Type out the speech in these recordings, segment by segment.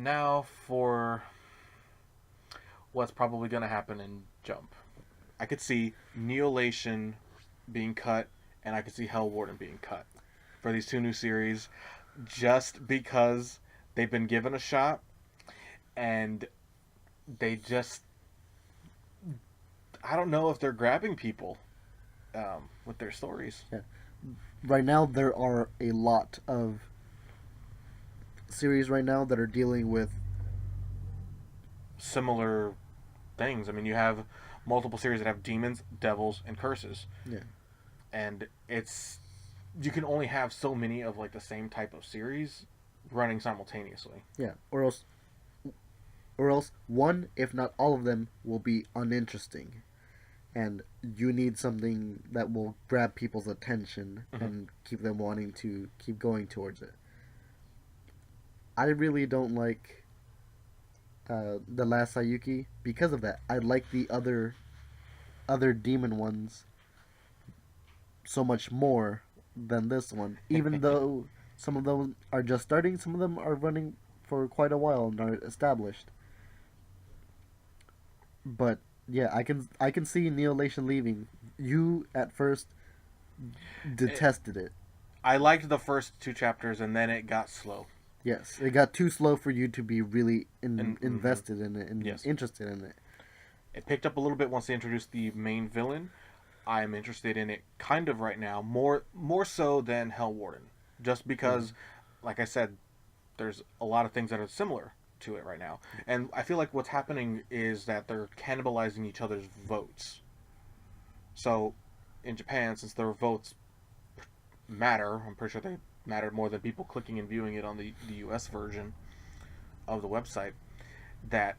Now for what's probably going to happen in Jump. I could see Neolation being cut, and I could see Hell Warden being cut for these two new series, just because they've been given a shot, and they just I don't know if they're grabbing people with their stories. Yeah. Right now, there are a lot of series right now that are dealing with. Similar things. I mean, you have multiple series that have demons, devils, and curses, Yeah. and it's you can only have so many of like the same type of series running simultaneously. Yeah. Or else one, if not all of them, will be uninteresting. And you need something that will grab people's attention Mm-hmm. and keep them wanting to keep going towards it. I really don't like the last Sayuki because of that. I like the other demon ones so much more than this one. Even though some of them are just starting, some of them are running for quite a while and are established. But yeah, I can see Neolation leaving. You at first It, detested it. I liked the first two chapters, and then it got slow. Yes, it got too slow for you to be really And mm-hmm. invested in it and Yes, interested in it. it picked up a little bit once they introduced the main villain. I'm interested in it kind of right now, more so than Hell Warden, just Yeah. because, like I said, there's a lot of things that are similar to it right now, and I feel like what's happening is that they're cannibalizing each other's votes. So, in Japan, since their votes matter, I'm pretty sure they matter more than people clicking and viewing it on the U.S. version of the website. That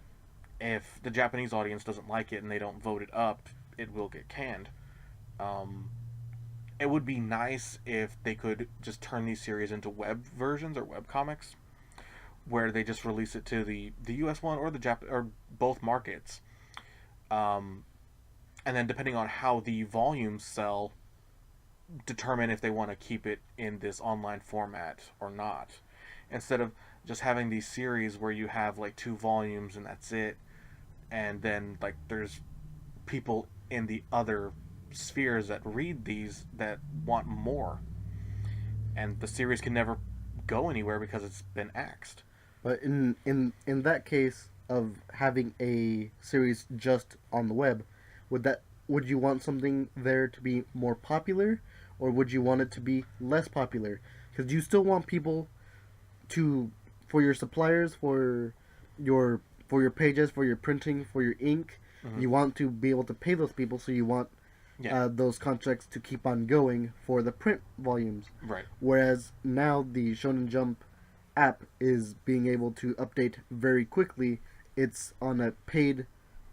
if the Japanese audience doesn't like it and they don't vote it up, it will get canned. Um, it would be nice if they could just turn these series into web versions or web comics, where they just release it to the U.S. one or the or both markets, um, and then depending on how the volumes sell, determine if they want to keep it in this online format or not, instead of just having these series where you have like two volumes and that's it, and then like there's people in the other spheres that read these that want more, and the series can never go anywhere because it's been axed. But in that case of having a series just on the web, would you want something there to be more popular, or would you want it to be less popular? Because you still want people to, for your suppliers, your for your pages, for your printing, for your ink, Mm-hmm. you want to be able to pay those people. So you want Yeah, those contracts to keep on going for the print volumes. right. Whereas now the Shonen Jump app is being able to update very quickly. It's on a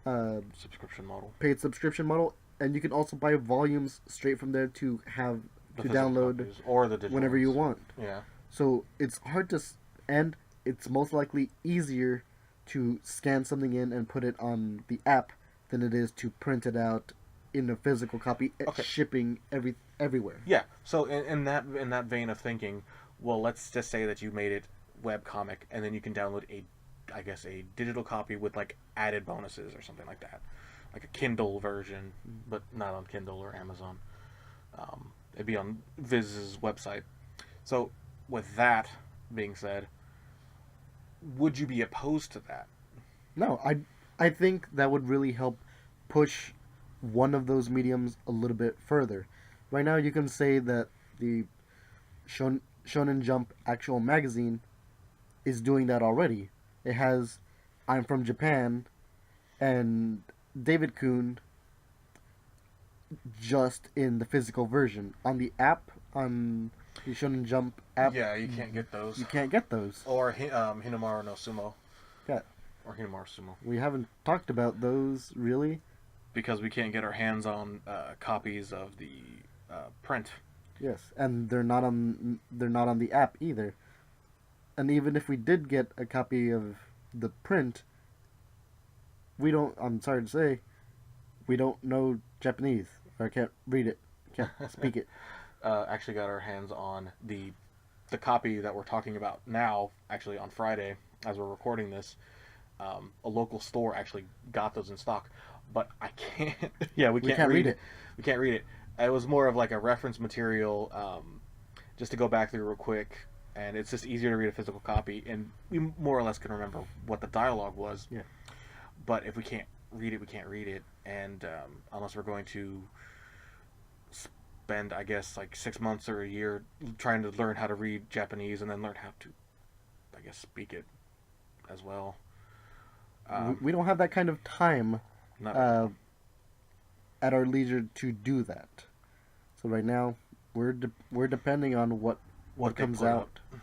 uh, Subscription model, paid subscription model, and you can also buy volumes straight from there to have the to physical download copies or the digital whenever you ones. want. Yeah, So it's hard to, and it's most likely easier to scan something in and put it on the app than it is to print it out in a physical copy, okay. shipping everywhere. Yeah. So in that vein of thinking, well, let's just say that you made it web comic, and then you can download I guess a digital copy with like added bonuses or something like that, like a Kindle version, but not on Kindle or Amazon. It'd be on Viz's website. So with that being said, would you be opposed to that? No, I think that would really help push one of those mediums a little bit further. Right now, you can say that the Shonen Jump actual magazine is doing that already. It has I'm from Japan and David Kuhn just in the physical version. On the app, on the Shonen Jump app, Yeah, you can't get those. you can't get those. Or Hinamaru no Sumo. Yeah, Or Hinamaru Sumo. we haven't talked about those really. Because we can't get our hands on copies of the print. Yes, and they're not on the app either. And even if we did get a copy of the print, we don't. I'm sorry to say, we don't know Japanese or can't read it, can't speak it. Actually got our hands on the copy that we're talking about now, actually on Friday, as we're recording this, a local store actually got those in stock, but I can't. Yeah, we We can't can't read read it. it. We can't read it. It was more of like a reference material, just to go back through real quick, and it's just easier to read a physical copy, and we more or less can remember what the dialogue was. Yeah. But if we can't read it, we can't read it, and unless we're going to spend, I guess, like 6 months or a year trying to learn how to read Japanese and then learn how to, I guess, speak it as well. We don't have that kind of time Not right uh, now. at our leisure to do that. So right now, we're depending on what What they comes put out. out.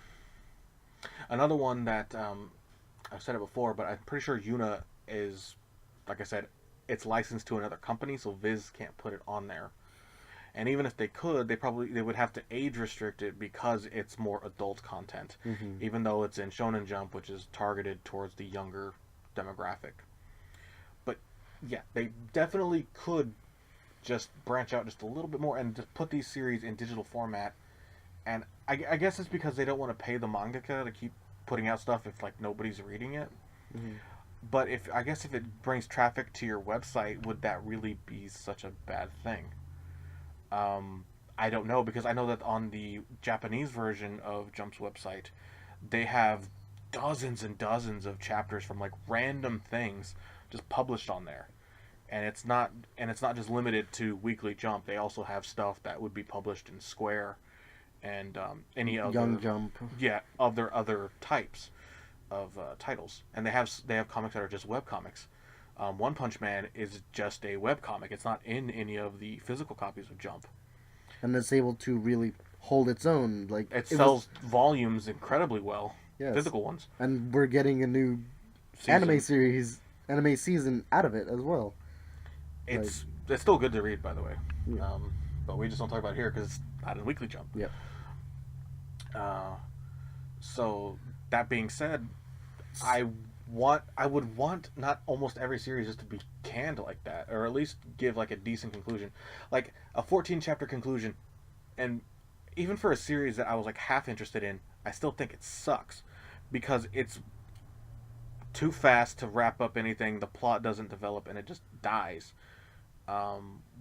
Another one that I've said it before, but I'm pretty sure Yuna is, like I said, it's licensed to another company, so Viz can't put it on there. And even if they could, they would have to age restrict it because it's more adult content, Hmm. even though it's in Shonen Jump, which is targeted towards the younger demographic. But yeah, they definitely could just branch out just a little bit more and just put these series in digital format. And I guess it's because they don't want to pay the mangaka to keep putting out stuff if like nobody's reading it. Hmm. But if I guess if it brings traffic to your website, would that really be such a bad thing? Um, I don't know because I know that on the Japanese version of Jump's website, they have dozens and dozens of chapters from like random things just published on there. And it's not just limited to Weekly Jump. They also have stuff that would be published in Square and any Young other, Jump. yeah, of their other types of titles. And they have comics that are just web comics. One Punch Man is just a web comic. It's not in any of the physical copies of Jump. And it's able to really hold its own. Like It it was, sells volumes incredibly well, yes. physical ones. And we're getting a new anime Season. series, anime season out of it as well. Like, It's still good to read, by the way. yeah, But we just don't talk about it here because it's not in Weekly Jump. yep. Uh, so that being said, I would want not almost every series just to be canned like that, or at least give like a decent conclusion, like a 14 chapter conclusion. And even for a series that I was like half interested in, I still think it sucks because it's too fast to wrap up anything. The plot doesn't develop and it just dies.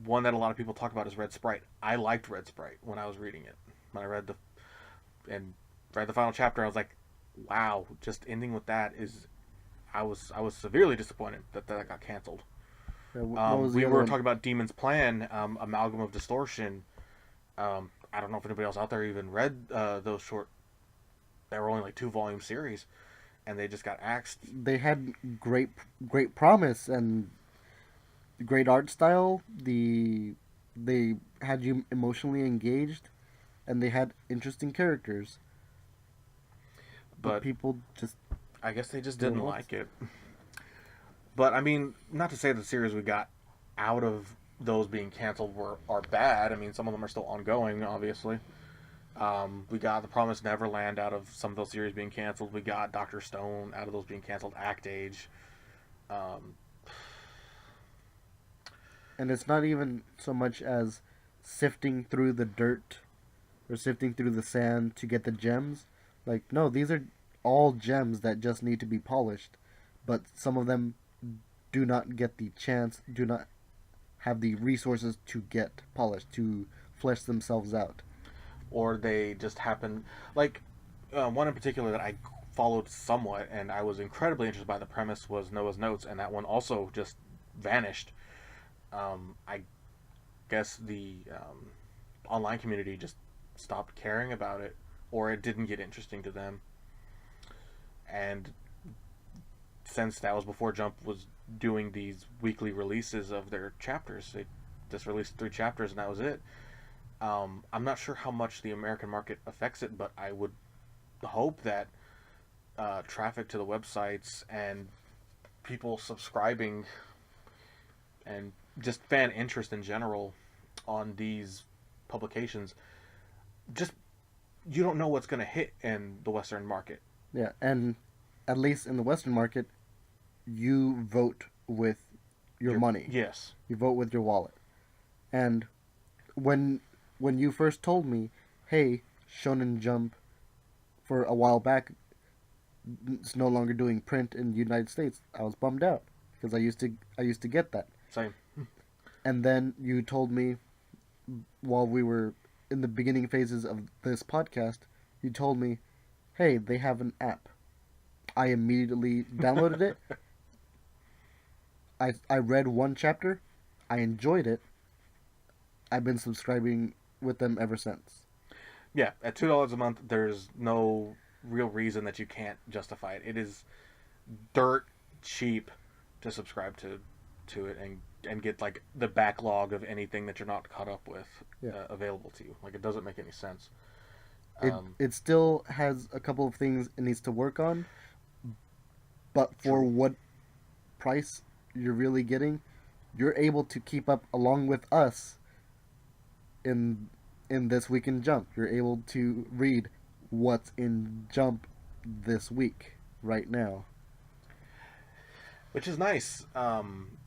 One that a lot of people talk about is Red Sprite. I liked Red Sprite when I was reading it. When I and read the final chapter, I was like, wow, just ending with that is I was severely disappointed that got canceled. What was the We other were one? talking about Demon's Plan, Amalgam of Distortion. I don't know if anybody else out there even read those short. They were only like 2 volume series, and they just got axed. They had great promise and great art style. They had you emotionally engaged, and they had interesting characters. But But people just I guess they just didn't didn't want. like it. But I mean, not to say the series we got out of those being canceled are bad. I mean, some of them are still ongoing, obviously. We got The Promised Neverland out of some of those series being canceled. We got Doctor Stone out of those being canceled. Act Age. Um, And it's not even so much as sifting through the dirt or sifting through the sand to get the gems. Like, no, these are all gems that just need to be polished. But some of them do not get the chance, do not have the resources to get polished, to flesh themselves out. or they just happen. Like, one in particular that I followed somewhat, and I was incredibly interested by the premise was Noah's Notes, and that one also just vanished. I guess the online community just stopped caring about it, or it didn't get interesting to them. And since that was before Jump was doing these weekly releases of their chapters, they just released 3 chapters and that was it. I'm not sure how much the American market affects it, but I would hope that traffic to the websites and people subscribing and just fan interest in general on these publications, just you don't know what's going to hit in the Western market. Yeah, and at least in the Western market, you vote with your money. Yes. You vote with your wallet. And when when you first told me, "Hey, Shonen Jump," for a while back, it's no longer doing print in the United States. I was bummed out because I used to get that. Same. And then you told me while we were in the beginning phases of this podcast, you told me, "Hey, they have an app." I immediately downloaded it. I read one chapter. I enjoyed it. I've been subscribing with them ever since. Yeah, at $2 a month, there's no real reason that you can't justify it. It is dirt cheap to subscribe to it and get like the backlog of anything that you're not caught up with Yeah. available to you. Like it doesn't make any sense. It still has a couple of things it needs to work on, but for True. what price you're really getting, you're able to keep up along with us in this week in Jump. You're able to read what's in Jump this week right now. Which is nice.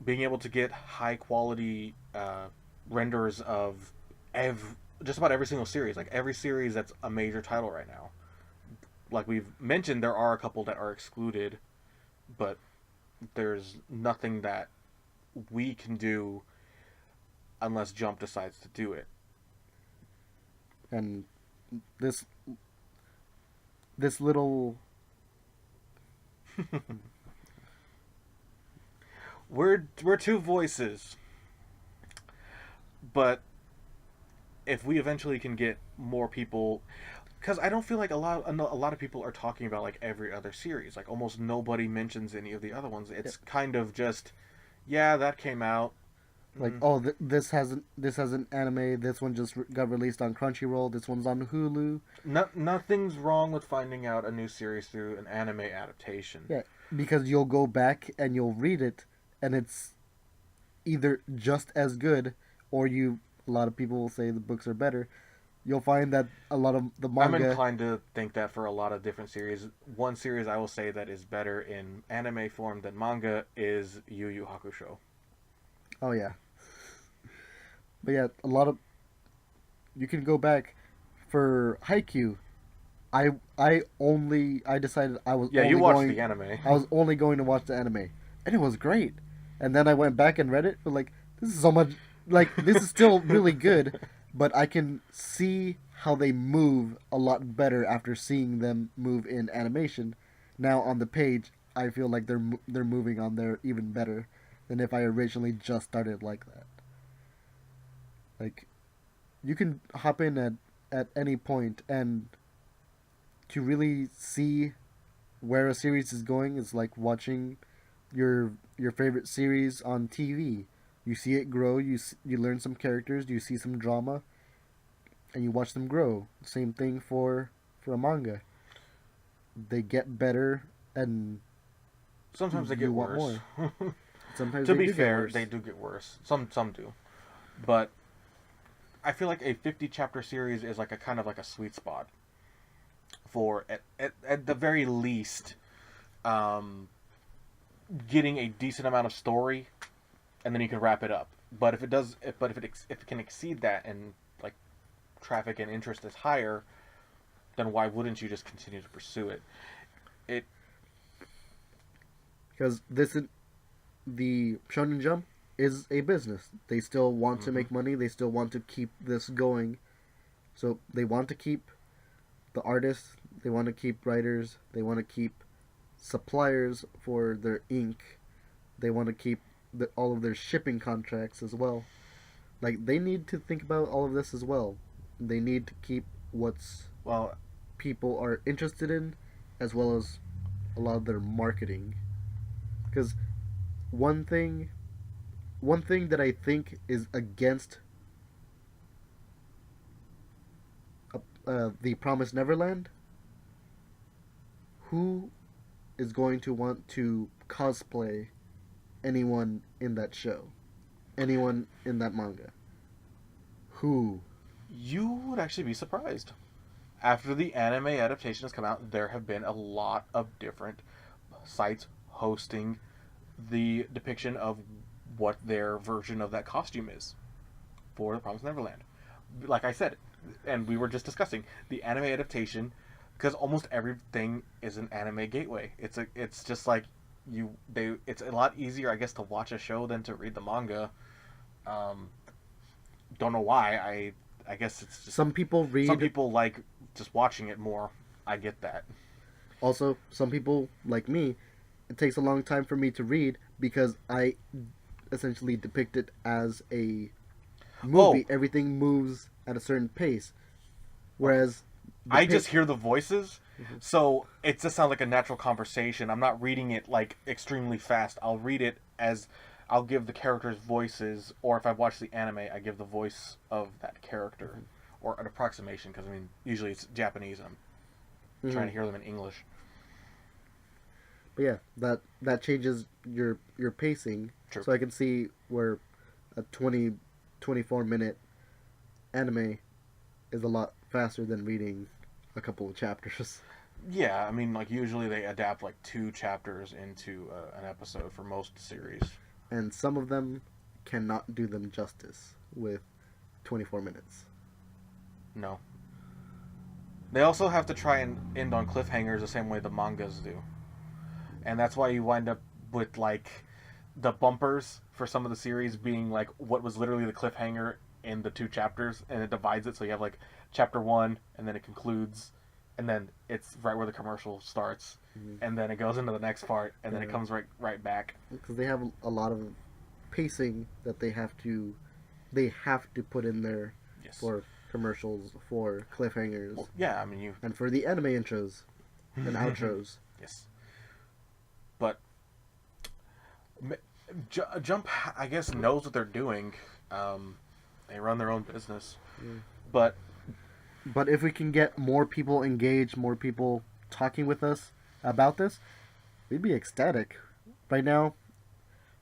Being able to get high quality renders of just about every single series, like every series that's a major title right now. Like we've mentioned, there are a couple that are excluded, but there's nothing that we can do unless Jump decides to do it. And this little We're two voices, but if we eventually can get more people, because I don't feel like a lot of people are talking about like every other series. Like almost nobody mentions any of the other ones. It's kind of just, yeah, that came out. like, oh, this has an anime. This one just got released on Crunchyroll. This one's on Hulu. Nothing's wrong with finding out a new series through an anime adaptation. Yeah, because you'll go back and you'll read it, and it's either just as good, or a lot of people will say the books are better. You'll find that a lot of the I'm manga. inclined to think that for a lot of different series. One series I will say that is better in anime form than manga is Yu Yu Hakusho. Oh yeah, but yeah, a lot of you can go back for Haikyuu. I decided I was Yeah, only you watched going the anime. I was only going to watch the anime, and it was great. And then I went back and read it, but like this is so much like this is still really good, but I can see how they move a lot better after seeing them move in animation. Now on the page, I feel like they're moving on there even better than if I originally just started like that. Like you can hop in at any point, and to really see where a series is going is like watching your favorite series on TV. You see it grow. You learn some characters. You see some drama, and you watch them grow. Same thing for a manga. They get better, and Sometimes they you get want worse. more. Sometimes To they be do get fair, worse. they do get worse. Some do, but I feel like a 50 chapter series is like a kind of like a sweet spot for at the very least um, getting a decent amount of story, and then you can wrap it up. But if it can exceed that and like traffic and interest is higher, then why wouldn't you just continue to pursue it? It Because the Shonen Jump is a business. They still want to Mhm. make money. They still want to keep this going. So they want to keep the artists. They want to keep writers. They want to keep suppliers for their ink. They want to keep all of their shipping contracts as well. Like they need to think about all of this as well. They need to keep what's well, people are interested in, as well as a lot of their marketing. Because one thing, one thing that I think is against the Promised Neverland, who is going to want to cosplay anyone in that show, anyone in that manga? Who? you would actually be surprised. After the anime adaptation has come out, there have been a lot of different sites hosting the depiction of what their version of that costume is for the Promised Neverland. Like I said, and we were just discussing, the anime adaptation because almost everything is an anime gateway. It's just like it's a lot easier, I guess, to watch a show than to read the manga. Um, don't know why. I guess it's just Some people some read. people like just watching it more. I get that. Also, some people like me, it takes a long time for me to read because I essentially depict it as a Oh, movie. Everything moves at a certain pace, whereas the I pace. just hear the voices, so it just sounds like a natural conversation. I'm not reading it like extremely fast. I'll read it as I'll give the characters voices, or if I watch the anime, I give the voice of that character, or an approximation. Because I mean, usually it's Japanese. I'm trying to hear them in English. But yeah, that changes your pacing. True. So I can see where a 24 minute anime is a lot faster than reading a couple of chapters. Yeah, I mean, like usually they adapt like 2 chapters into an episode for most series. And some of them cannot do them justice with 24 minutes. No. They also have to try and end on cliffhangers the same way the mangas do. And that's why you wind up with like the bumpers for some of the series being like what was literally the cliffhanger in the 2 chapters, and it divides it, so you have like chapter 1 and then it concludes, and then it's right where the commercial starts, and then it goes into the next part, and then it comes right back. Because they have a lot of pacing that they have to put in there. Yes. For commercials, for cliffhangers. Well, yeah, I mean and for the anime intros and outros. Yes. But Jump, I guess, knows what they're doing. They run their own business. But if we can get more people engaged, more people talking with us about this, we'd be ecstatic. Right now,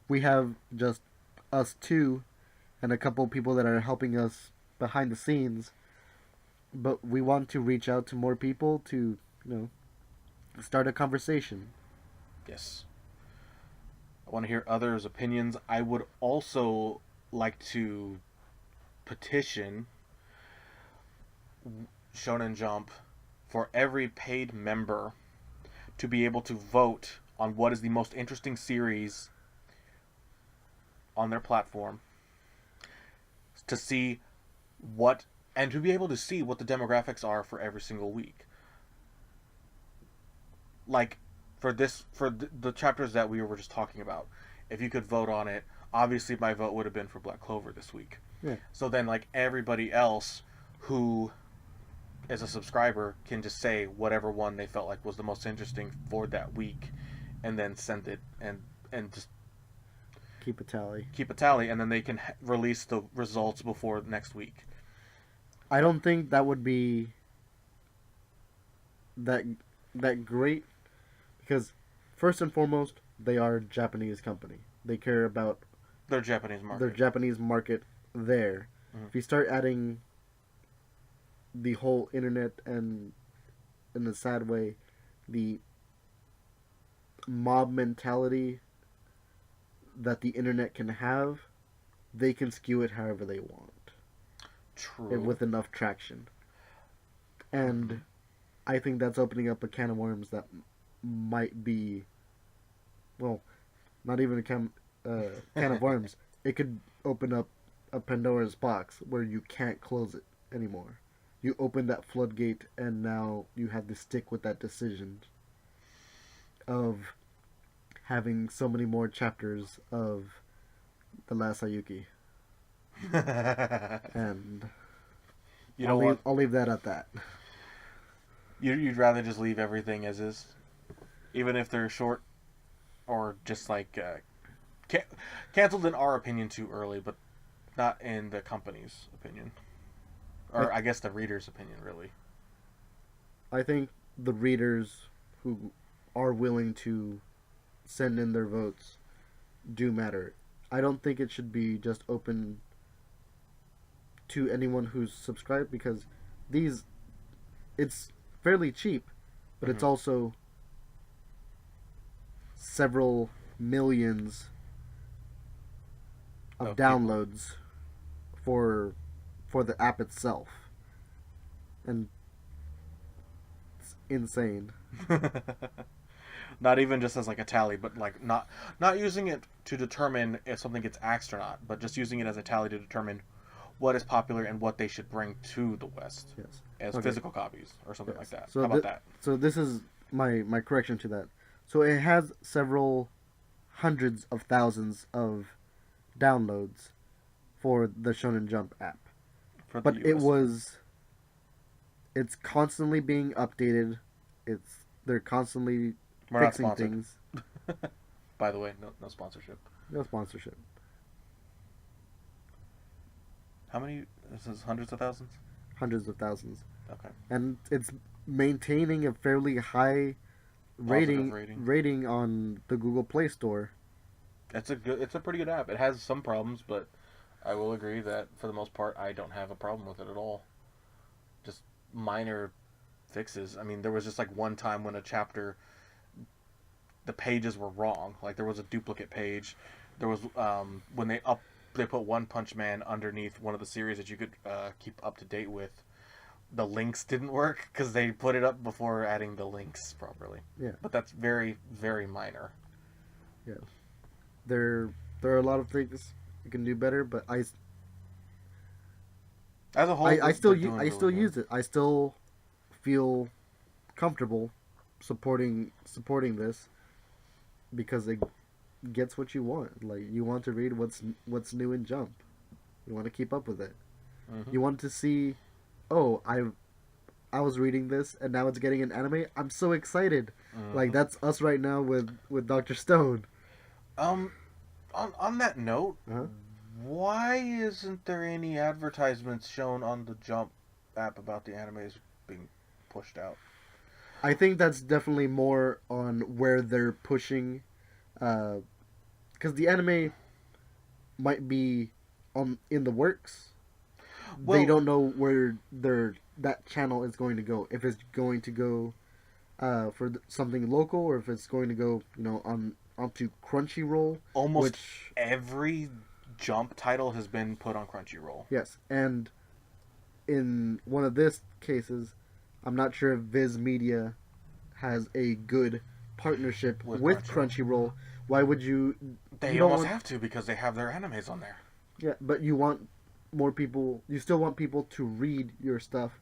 we have just us two and a couple people that are helping us behind the scenes. But we want to reach out to more people to, start a conversation. Yes. I want to hear others' opinions. I would also like to petition Shonen Jump for every paid member to be able to vote on what is the most interesting series on their platform, to see what, and to be able to see what the demographics are for every single week. Like for the chapters that we were just talking about, if you could vote on it, obviously my vote would have been for Black Clover this week. Yeah. So then like everybody else who is a subscriber can just say whatever one they felt like was the most interesting for that week, and then send it and just keep a tally, and then they can release the results before next week. I don't think that would be that great, because first and foremost, they are a Japanese company. They care about their Japanese market. There. If you start adding the whole internet and, in a sad way, the mob mentality that the internet can have, they can skew it however they want. True. With enough traction. And I think that's opening up a can of worms that might be, well, not even a can of worms. It could open up a Pandora's box where you can't close it anymore. You open that floodgate, and now you have to stick with that decision of having so many more chapters of The Last Sayuki. And I'll leave that at that. You'd rather just leave everything as is, even if they're short, or just like canceled in our opinion too early, but not in the company's opinion, or I guess the reader's opinion, really. I think the readers who are willing to send in their votes do matter. I don't think it should be just open to anyone who's subscribed, because it's fairly cheap, but it's also several millions of downloads for the app itself, and insane. Not even just as like a tally, but like not using it to determine if something gets axed or not, but just using it as a tally to determine what is popular and what they should bring to the West Yes. as Okay. physical copies or something Yes. like that. So How about that? so this is my correction to that. So it has several hundreds of thousands of downloads for the Shonen Jump app. For the But US. it's constantly being updated. They're constantly We're not fixing sponsored. things. By the way, no sponsorship. No sponsorship. How many? This is hundreds of thousands? Hundreds of thousands. Okay. And it's maintaining a fairly high Positive rating on the Google Play Store. It's a pretty good app. It has some problems, but I will agree that for the most part I don't have a problem with it at all. Just minor fixes. I mean, there was just like one time when a chapter the pages were wrong. Like there was a duplicate page. There was when they put One Punch Man underneath one of the series that you could keep up to date with. The links didn't work because they put it up before adding the links properly. Yeah. But that's very, very minor. Yeah. There are a lot of things you can do better, but As a whole, I still really use it. I still feel comfortable supporting this because it gets what you want. Like you want to read what's new in Jump. You want to keep up with it. Mm-hmm. You want to see, oh, I was reading this and now it's getting an anime. I'm so excited. Mm-hmm. Like that's us right now with Dr. Stone. On that note, Uh-huh. why isn't there any advertisements shown on the Jump app about the animes being pushed out? I think that's definitely more on where they're pushing, because the anime might be in the works. Well, They don't know where that channel is going to go. If it's going to go for something local, or if it's going to go, onto Crunchyroll. almost Which every Jump title has been put on Crunchyroll. yes, and in one of this cases, I'm not sure if Viz Media has a good partnership with Crunchyroll. Why would you? They you don't almost want, have to because they have their animes on there. Yeah, but you want more people. You still want people to read your stuff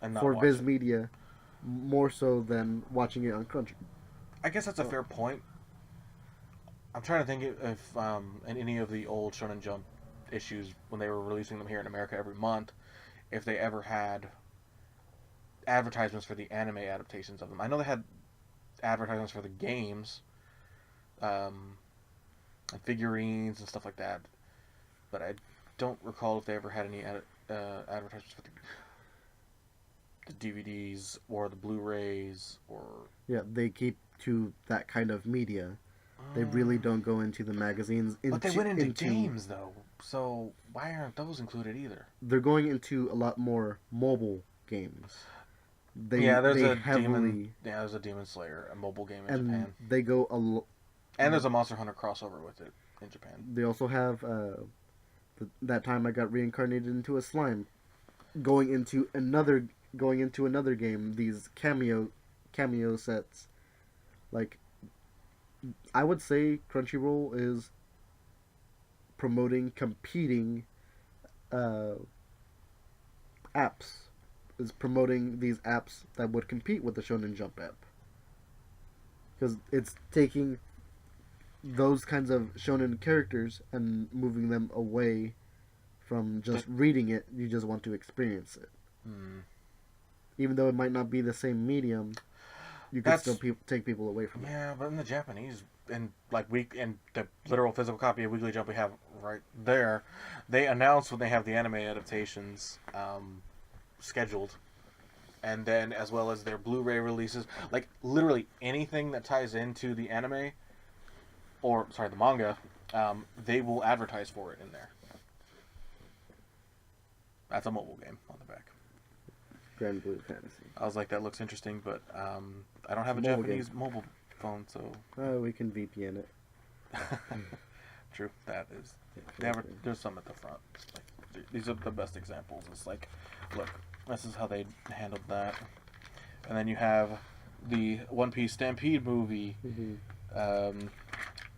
And not for watch Viz it. Media, more so than watching it on Crunchy. I guess that's a fair point. I'm trying to think if in any of the old Shonen Jump issues when they were releasing them here in America every month, if they ever had advertisements for the anime adaptations of them. I know they had advertisements for the games, and figurines and stuff like that, but I don't recall if they ever had any advertisements for the DVDs or the Blu-rays or. Yeah, they keep to that kind of media. They really don't go into the magazines. But they went into games though, so why aren't those included either? They're going into a lot more mobile games. There's they a heavily, there's a Demon Slayer, a mobile game in and Japan, they go and there's a Monster Hunter crossover with it in Japan. They also have that time I got reincarnated into a slime, going into another game. These cameo sets, like I would say Crunchyroll is promoting competing apps. Is promoting these apps that would compete with the Shonen Jump app. Because it's taking those kinds of shonen characters and moving them away from just reading it. You just want to experience it. Even though it might not be the same medium, you can still take people away from it. Yeah, but in the Japanese, and the literal physical copy of Weekly Jump we have right there, they announce when they have the anime adaptations scheduled, and then as well as their Blu-ray releases, like literally anything that ties into the anime, the manga, they will advertise for it in there. That's a mobile game on the back. Grand Blue Fantasy. I was like, that looks interesting, but I don't have a Mobile Japanese mobile phone, so. We can VPN it. True, that is. There's some at the front. Like, these are the best examples. It's like, look, this is how they handled that. And then you have the One Piece Stampede movie. Um,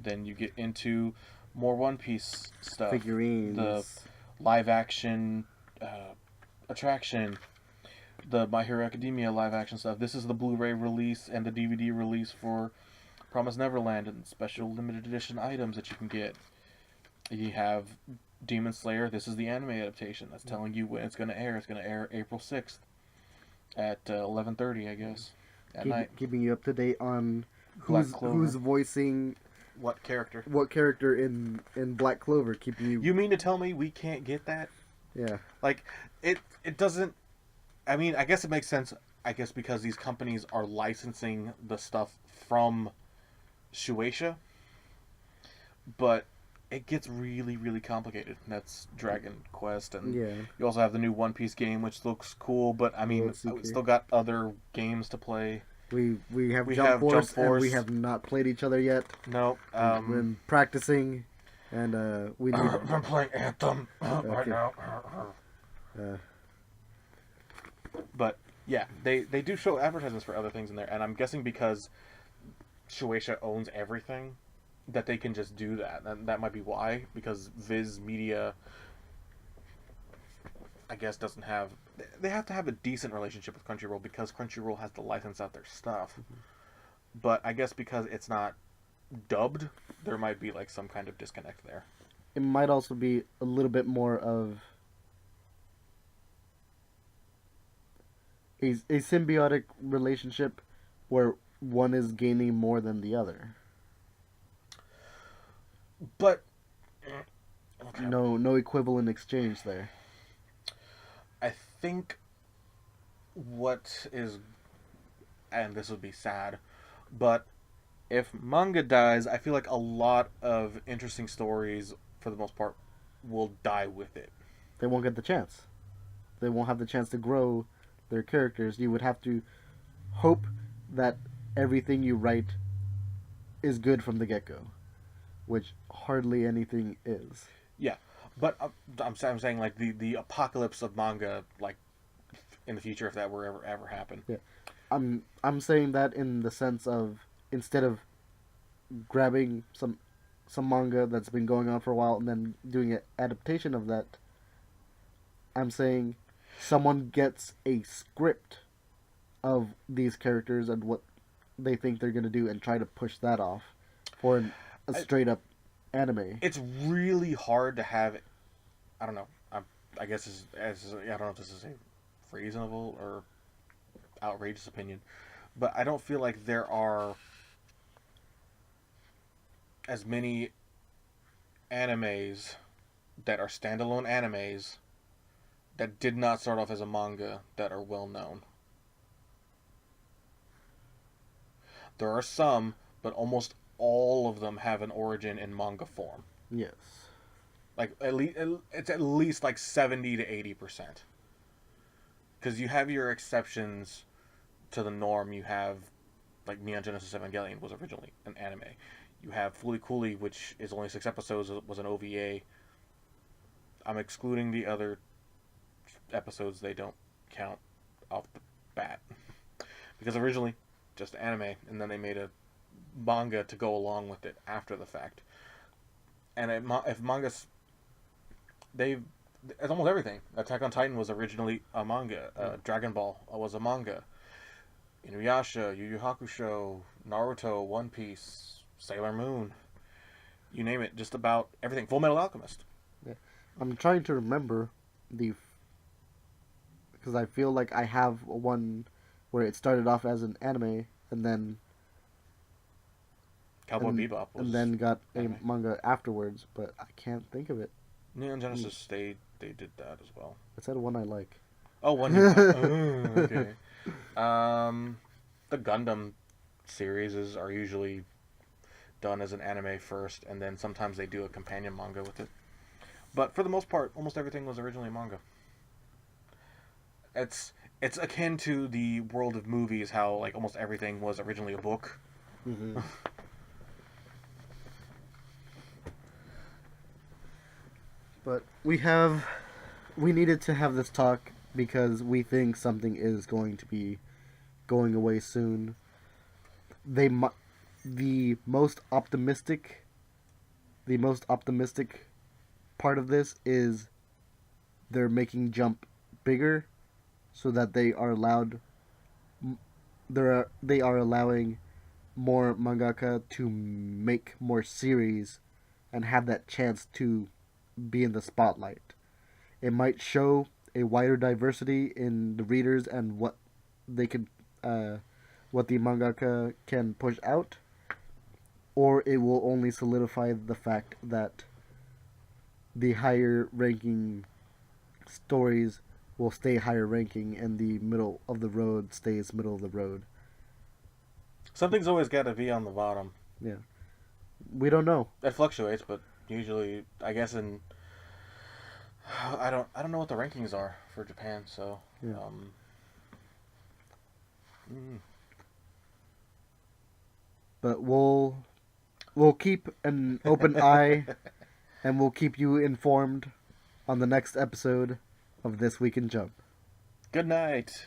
then you get into more One Piece stuff. Figurines. The live action attraction. The My Hero Academia live action stuff. This is the Blu-ray release and the DVD release for Promised Neverland and special limited edition items that you can get. You have Demon Slayer. This is the anime adaptation that's telling you when it's going to air. It's going to air April 6th at 11:30, I guess, at night. Keeping you up to date on Black who's voicing what character in Black Clover. Keeping you. You mean to tell me we can't get that? Yeah. Like it doesn't. I mean, I guess it makes sense. I guess because these companies are licensing the stuff from Shueisha, but it gets really, really complicated. That's Dragon Quest, and you also have the new One Piece game, which looks cool. But I mean, we still got other games to play. We have Jump Force, and we have not played each other yet. No, we've been practicing, and we need. I'm playing Anthem right now. But yeah, they do show advertisements for other things in there, and I'm guessing because Shueisha owns everything, that they can just do that. And that might be why, because Viz Media, I guess, doesn't have... They have to have a decent relationship with Crunchyroll because Crunchyroll has to license out their stuff. But I guess because it's not dubbed, there might be like some kind of disconnect there. It might also be a little bit more of a symbiotic relationship where one is gaining more than the other. But no equivalent exchange there. I think what is, and this would be sad, but if manga dies, I feel like a lot of interesting stories, for the most part, will die with it. They won't get the chance. They won't have the chance to grow their characters. You would have to hope that everything you write is good from the get-go, which hardly anything is. Yeah, but I'm saying like the apocalypse of manga, like in the future, if that were ever happen. Yeah, I'm saying that in the sense of, instead of grabbing some manga that's been going on for a while and then doing an adaptation of that, I'm saying someone gets a script of these characters and what they think they're going to do and try to push that off for a straight up anime. It's really hard to have it. I don't know. I guess I don't know if this is a reasonable or outrageous opinion, but I don't feel like there are as many animes that are standalone animes that did not start off as a manga that are well known. There are some, but almost all of them have an origin in manga form. Yes. Like it's at least like 70 to 80%. Because you have your exceptions to the norm. You have like Neon Genesis Evangelion was originally an anime. You have Fooly Cooly, which is only 6 episodes, was an OVA. I'm excluding the other episodes; they don't count off the bat. Because originally just anime, and then they made a manga to go along with it after the fact. And if mangas, it's almost everything. Attack on Titan was originally a manga. Dragon Ball was a manga. Inuyasha, Yu Yu Hakusho, Naruto, One Piece, Sailor Moon, you name it, just about everything. Full Metal Alchemist. Yeah. I'm trying to remember because I feel like I have one where it started off as an anime and then Cowboy Bebop was and then got anime. a manga afterwards, but I can't think of it. Neon Genesis, they did that as well. It's that one I like. Oh, one you like. Oh, okay. The Gundam series are usually done as an anime first, and then sometimes they do a companion manga with it. But for the most part, almost everything was originally manga. It's akin to the world of movies, how like almost everything was originally a book. Mm-hmm. But we needed to have this talk because we think something is going to be going away soon. The most optimistic part of this is they're making Jump bigger, so that they are allowing more mangaka to make more series and have that chance to be in the spotlight. It might show a wider diversity in the readers and they can what the mangaka can push out, or it will only solidify the fact that the higher ranking stories will stay higher ranking and the middle of the road stays middle of the road. Something's always got to be on the bottom. Yeah. We don't know. It fluctuates, but usually, I guess I don't know what the rankings are for Japan, so Yeah. But we'll keep an open eye and we'll keep you informed on the next episode of This Week in Jump. Good night.